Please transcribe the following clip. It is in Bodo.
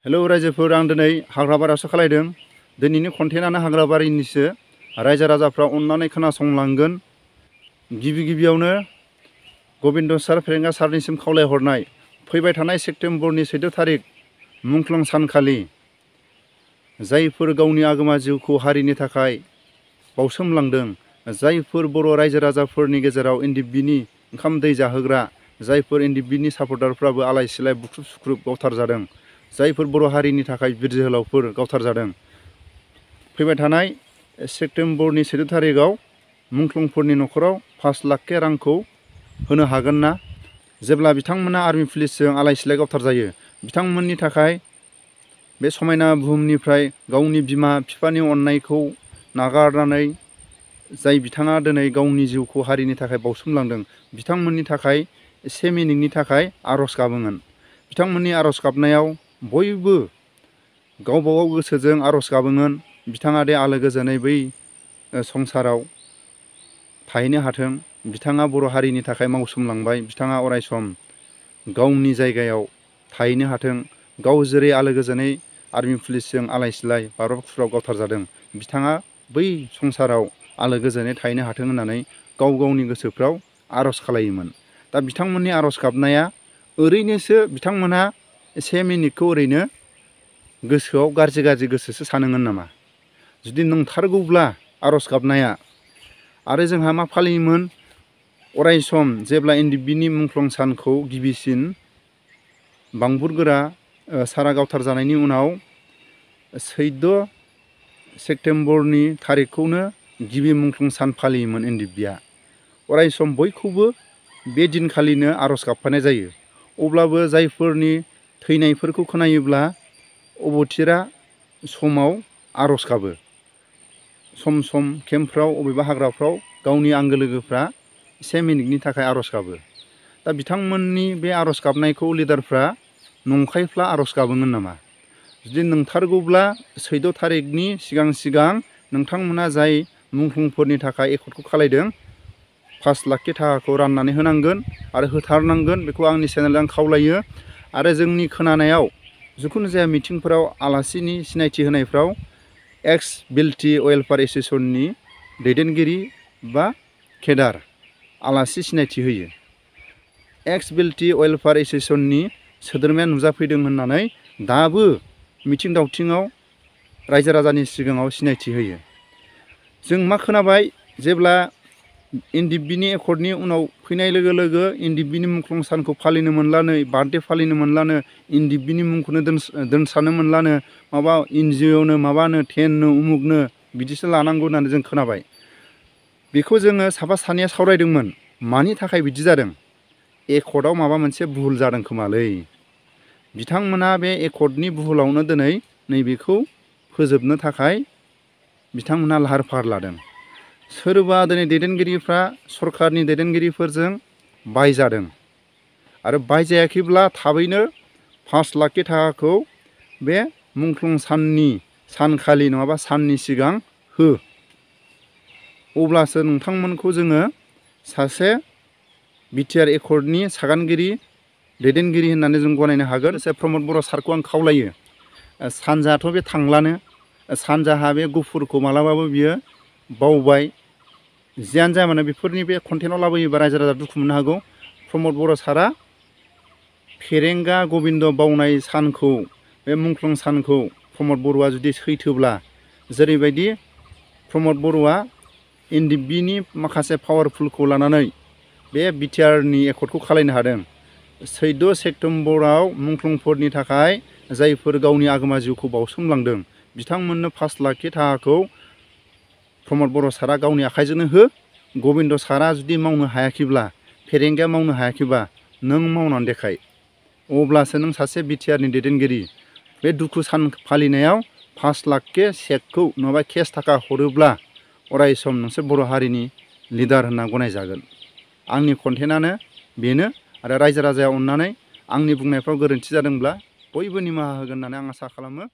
हेलौ रायजोफोर आं दिनै हाग्राबारियावसो खालायदों। दिनैनि कन्टेन्टआनो हाग्राबारिनिसो। रायजो राजाफ्रा अननानै खोनासंलांगोन। गिबियावनो गबिन्द सार फेरेंगा सारनिसिम खावलायहरनाय फैबाय थानाय सेप्तेम्बरनि 14 थारिख मुंख्लं सानखालि जायफोर गावनि आगोमा जिउखौ हारिनि थाखाय बावसोमलांदों, जायफोर बर' रायजो राजाफोरनि गेजेराव एनडिएफबिनि ओंखाम दै जाहोग्रा, जायफोर एनडिएफबिनि सापर्टारफ्राबो आलाय सिलाय बुख्रुब सुख्रुब गावथार जादों, जायफोर बर' हारिनि थाखाय बिर जोहोलावफोर गावथार जादों, फैबाय थानाय सेप्तेम्बरनि 14 थारिखआव मुंख्लंफोरनि न'खराव 5 लाख रांखौ होनो हागोन ना? जेब्ला बिथांमोना आर्मि पुलिसजों आलाय सिलाय गावथार जायो, बिथांमोननि थाखाय बे समायना बुहुमनिफ्राय गावनि बिमा बिफानि अननायखौ नागारनानै जाय बिथाङा दिनै गावनि जिउखौ हारिनि थाखाय बावसोमलांदों, बिथांमोननि थाखाय 1 मिनिटनि थाखाय आर'ज गाबोमोन। बिथांमोननि आर'ज गाबनायाव बयबो गावबागाव गोसोजों आर'ज गाबोमोन। बिथाङा दे आलो गोजोनै बै संसाराव थाहैनो हाथों। बिथाङा बर' हारिनि थाखाय मावसोमलांबाय, बिथाङा अरायसम गावनि जायगायाव थाहैनो हाथों। गाव जेरै आलो गोजोनै आर्मि पुलिसजों आलाय सिलाय बार'ब खुराव गावथार जादों, बिथाङा बै संसाराव आलो गोजोनै थाहैनो हाथों होननानै गाव गावनि गोसोफ्राव आर'ज खालायोमोन। दा बिथांमोननि आर'ज गाबनाया ओरैनोसो बिथांमोनहा 1 मिनिटखौ ओरैनो गोसोआव गाज्रि गोसोसो सानोमोन नामा? जुदि नंथारगौब्ला आर'ज गाबनाया, आरो जोंहा मा फालियोमोन अरायसम जेब्ला एनडिएफबिनि मुंख्लं सानखौ गिबिसिन बांबुरगोरा सारा गावथार जानायनि उनाव 14 सेप्तेम्बरनि थारिखखौनो गिबि मुंख्लं सान फालियोमोन एनडिएफबिआ। अरायसम बयखौबो बे दिनखालिनो आर'ज गाबफानाय जायो। अब्लाबो जायफोरनि थैनायफोरखौ खोनायोब्ला अबथिरा समाव आर'ज गाबो। सम केम्पफ्राव अबेबा हाग्राफ्राव गावनि आंगो लोगोफ्रा 1 मिनिटनि थाखाय आर'ज गाबो। दा बिथांमोननि बे आर'ज गाबनायखौ लिडारफ्रा नंखायफ्ला आर'ज गाबोमोन नामा? जुदि नंथारगौब्ला 14 थारिखनि सिगां नोंथांमोना जाय मुंख्लंफोरनि थाखाय एकर्डखौ खालायदों 5 लाख थाखाखौ राननानै होनांगोन आरो होथारनांगोन। बेखौ आंनि चेनेलजों खावलायो। आरो जोंनि खोनानायाव जिखुनु जाया मिथिंफोराव आलासिनि सिनायथि होनायफ्राव एक्स बिलटि वेलफेयार एस'सिएशननि दैदेनगिरि बा केडार आलासि सिनायथि होयो। एक्स बिलटि वेलफेयार एस'सिएशननि सोद्रोमाया नुजाफैदों होननानै दाबो मिथिं दावथिङाव रायजो राजानि सिगाङाव सिनायथि होयो। जों मा खोनाबाय, जेब्ला एनडिएफबिनि एकर्डनि उनाव फैनाय लोगो लोगो एनडिएफबिनि मुंख्लं सानखौ फालिनो मोनलानो, बार्थडे फालिनो मोनलानो, एनडिएफबिनि मुंखौनो दोनसानो मोनलानो, माबा एनजिअनो माबानो 10नो उमुगनो बिदिसो लानांगौ होननानै जों खोनाबाय। बेखौ जोङो साफा सानैया सावरायदोंमोन। मानि थाखाय बिदि जादों? एकर्डआव माबा मोनसे भुल जादों खोमालै। बिथांमोना बे एकर्डनि भुलावनो दिनै नैबेखौ फोजोबनो थाखाय बिथांमोना लाहार फाहार लादों। सोरबा दिनै दैदेनगिरिफ्रा सरकारनि दैदेनगिरिफोरजों बायजादों, आरो बायजायाखैब्ला थाबैनो 5 लाख थाखाखौ बे मुंख्लं साननि सानखालि नङाबा साननि सिगां हो। अब्लासो नोंथांमोनखौ जोङो सासे बिटिआर एकर्डनि सागानगिरि दैदेनगिरि होननानै जों गनायनो हागोन। प्रमद बर' सारखौ आं खावलायो, सानजाथ' बे थांलानो, सानजाहा बे गुफुरखौ मालाबाबो बियो बावबाय। जियानो जाया मानो बेफोरनि बे कन्टेन्टआव लाबोयोबा रायजो राजा दुखु मोननो हागौ। प्रमद बर' सारा फेरेंगा गबिन्द बावनाय सानखौ, बे मुंख्लं सानखौ प्रमद बर'आ जुदि सैथोब्ला, जेरैबायदि प्रमद बर'आ एनडिएफबिनि माखासे पावारफुलखौ लानानै बे बिटिआरनि एकर्डखौ खालायनो हादों। 14 सेप्तेम्बराव मुंख्लंफोरनि थाखाय जायफोर गावनि आगोमा जिउखौ बावसोमलांदों, बिथांमोननो 5 लाख थाखाखौ प्रमद बर' सारा गावनि आखाइजोंनो हो। गबिन्द सारा जुदि मावनो हायाखैब्ला, फेरेंगाया मावनो हायाखैबा नों मावनानै देखाय। अब्लासो नों सासे बिटिआरनि दैदेनगिरि। बे दुखु सान फालिनायाव 5 लाख चेकखौ नङाबा केस थाखा हरोब्ला अरायसम नोंसोर बर' हारिनि लिडार होनना गनायजागोन। आंनि कन्टेन्टआनो बेनो। आरो रायजो राजाया अननानै आंनि बुंनायफ्राव गोरोन्थि जादोंब्ला बयबो निमाहा होगोन होननानै आं आसा खालामो।